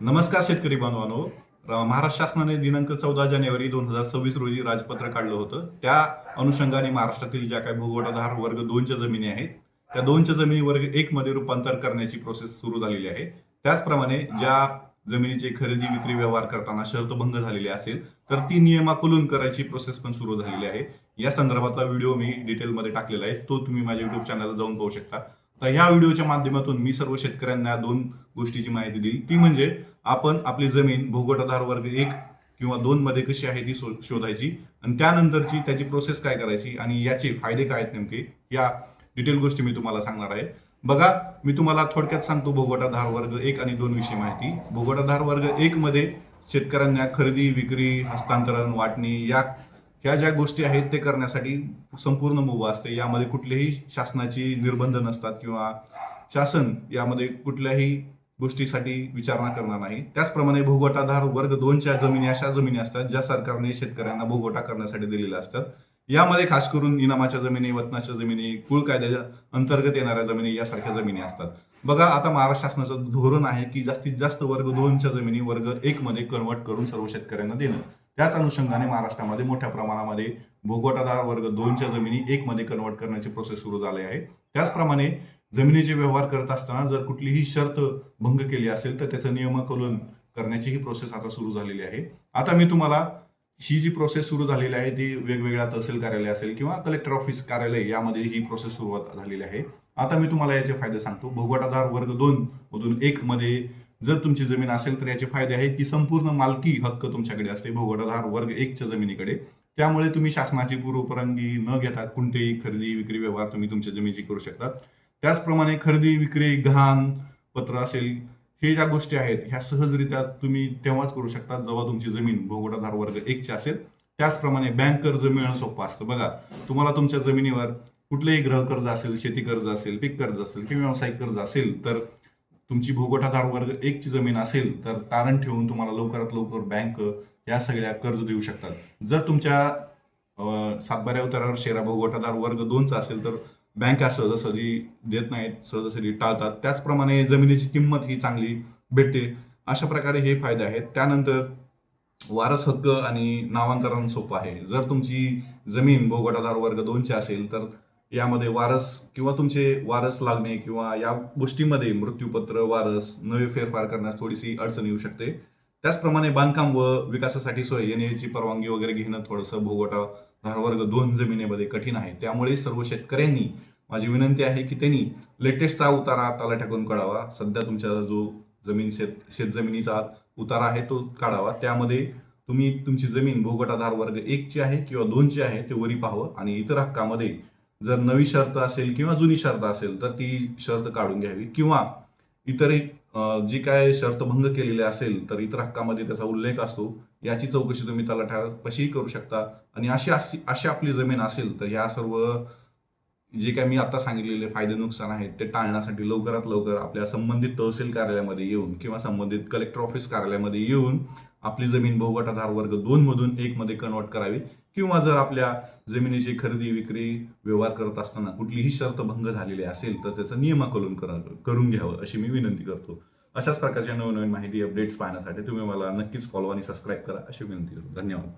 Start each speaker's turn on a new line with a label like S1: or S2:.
S1: नमस्कार शेतकरी बांधवांनो. महाराष्ट्र शासनाने दिनांक 14 जानेवारी 2026 रोजी राजपत्र काढलं होतं. त्या अनुषंगाने महाराष्ट्रातील ज्या काही भूगोटाधार वर्ग 2च्या जमिनी आहेत, त्या 2च्या जमिनी वर्ग 1 मध्ये रूपांतर करण्याची प्रोसेस सुरू झालेली आहे. त्याचप्रमाणे ज्या जमिनीचे खरेदी विक्री व्यवहार करताना शर्तभंग झालेली असेल, तर ती नियमाकुलन करायची प्रोसेस पण सुरू झालेली आहे. या संदर्भातला व्हिडिओ मी डिटेलमध्ये टाकलेला आहे. तो तुम्ही माझ्या युट्यूब चॅनलला जाऊन पाहू शकता. तर ह्या व्हिडिओच्या माध्यमातून मी सर्व शेतकऱ्यांना 2 गोष्टीची माहिती दिली. ती म्हणजे आपण आपली जमीन भूगोटाधार वर्ग 1 किंवा 2 मध्ये कशी आहे ती शोधायची आणि त्यानंतरची त्याची प्रोसेस काय करायची आणि याचे फायदे काय आहेत नेमके, या डिटेल गोष्टी मी तुम्हाला सांगणार आहे. बघा, मी तुम्हाला थोडक्यात सांगतो भूगोटाधार वर्ग 1 आणि 2 विषयी माहिती. भूगोटाधार वर्ग 1 मध्ये शेतकऱ्यांना खरेदी विक्री, हस्तांतरण, वाटणी ह्या ज्या गोष्टी आहेत ते करण्यासाठी संपूर्ण मुभा असते. यामध्ये कुठलेही शासनाची निर्बंध नसतात किंवा शासन यामध्ये कुठल्याही गोष्टीसाठी विचारणा करणार नाही. त्याचप्रमाणे भूगोटाधार वर्ग 2च्या जमिनी अशा जमिनी असतात ज्या सरकारने शेतकऱ्यांना भूगोटा करण्यासाठी दिलेल्या असतात. यामध्ये खास करून इनामाच्या जमिनी, वतनाच्या जमिनी, कुळ कायद्याच्या अंतर्गत येणाऱ्या जमिनी यासारख्या जमिनी असतात. बघा, आता महाराष्ट्र शासनाचं धोरण आहे की जास्तीत जास्त वर्ग 2च्या जमिनी वर्ग 1 मध्ये कन्वर्ट करून सर्व शेतकऱ्यांना देणं. त्याच अनुषंगाने महाराष्ट्रामध्ये मोठ्या प्रमाणामध्ये भूगोटाधार वर्ग 2च्या जमिनी 1 मध्ये कन्वर्ट करण्याची प्रोसेस सुरू झाली आहे. त्याचप्रमाणे जमिनीचे व्यवहार करत असताना जर कुठलीही शर्त भंग केली असेल तर त्याचं नियमाकलन करण्याची ही प्रोसेस आता सुरू झालेली आहे. आता मी तुम्हाला ही जी प्रोसेस सुरू झालेली आहे ती वेगवेगळ्या तहसील कार्यालय असेल किंवा कलेक्टर ऑफिस कार्यालय यामध्ये ही प्रोसेस सुरुवात झालेली आहे. आता मी तुम्हाला याचे फायदे सांगतो. भूगोटाधार वर्ग 2 मधून 1 मध्ये जर तुमची जमीन असेल तर याचे फायदे आहेत की संपूर्ण मालकी हक्क तुमच्याकडे असते भूगोटाधार वर्ग 1च्या जमिनीकडे. त्यामुळे तुम्ही शासनाची पूर्वपरवानगी न घेता कोणतेही खरेदी विक्री व्यवहार तुम्ही तुमच्या जमिनीची करू शकता. त्याचप्रमाणे खरेदी विक्री, गहाण पत्र असेल, हे ज्या गोष्टी आहेत ह्या सहजरित्या तुम्ही तेव्हाच करू शकता जेव्हा तुमची जमीन भूगोटाधार वर्ग 1ची असेल. त्याचप्रमाणे बँक कर्ज मिळणं सोपं असतं. बघा, तुम्हाला तुमच्या जमिनीवर कुठलेही गृह कर्ज असेल, शेती कर्ज असेल, पीक कर्ज असेल किंवा व्यावसायिक कर्ज असेल, तर तुमची भूगोटाधार वर्ग 1ची जमीन असेल तर तारण ठेवून तुम्हाला लवकरात लवकर बँक या सगळ्या कर्ज देऊ शकतात. जर तुमच्या सातबाऱ्या उतारावर शेरा भूगोटाधार वर्ग 2चा असेल तर बँका सहजासहजी देत नाहीत, सहजासहजी टाळतात. त्याचप्रमाणे जमिनीची किंमत ही चांगली भेटते. अशा प्रकारे हे फायदे आहेत. त्यानंतर वारस हक्क आणि नामांतरण सोपं आहे. जर तुमची जमीन भूगोटाधार वर्ग 2ची असेल तर यामध्ये वारस किंवा तुमचे वारस लागणे किंवा या गोष्टीमध्ये मृत्यूपत्र, वारस, नवे फेरफार करण्यास थोडीशी अडचण येऊ शकते. त्याचप्रमाणे बांधकाम व विकासासाठी सोय येण्याची परवानगी वगैरे घेणं थोडंसं भूगोटाधार वर्ग 2 जमिनीमध्ये कठीण आहे. त्यामुळे सर्व शेतकऱ्यांनी माझी विनंती आहे की त्यांनी लेटेस्टचा उतारा तलाठ्याकडून काढावा. सध्या तुमचा जो शेतजमिनीचा उतारा आहे तो काढावा. त्यामध्ये तुम्ही तुमची जमीन भूगोटाधार वर्ग 1ची आहे किंवा 2ची आहे ते वरी पाहावं आणि इतर हक्कामध्ये जर नवी शर्त असेल किंवा जुनी शर्त असेल तर ती शर्त काढून घ्यावी किंवा इतरही जी काय शर्त भंग केलेली असेल तर इतर हक्कामध्ये त्याचा उल्लेख असतो. याची चौकशी तुम्ही तलाठ्यापाशीही करू शकता. आणि अशी आपली जमीन असेल तर ह्या सर्व जे काय मी आता सांगितलेले फायदे नुकसान आहेत ते टाळण्यासाठी लवकरात लवकर आपल्या संबंधित तहसील कार्यालयामध्ये येऊन किंवा संबंधित कलेक्टर ऑफिस कार्यालयामध्ये येऊन आपली जमीन भूगोटाधार वर्ग 2 मधून 1 मध्ये कन्वर्ट करावी. किंवा जर आपल्या जमिनीची खरेदी विक्री व्यवहार करत असताना कुठलीही शर्त भंग झालेली असेल तर त्याचं नियमाकलन करून घ्यावं अशी मी विनंती करतो. अशाच प्रकारच्या नवनवीन माहिती अपडेट्स पाहण्यासाठी तुम्ही मला नक्कीच फॉलो आणि सबस्क्राईब करा अशी विनंती करतो. धन्यवाद.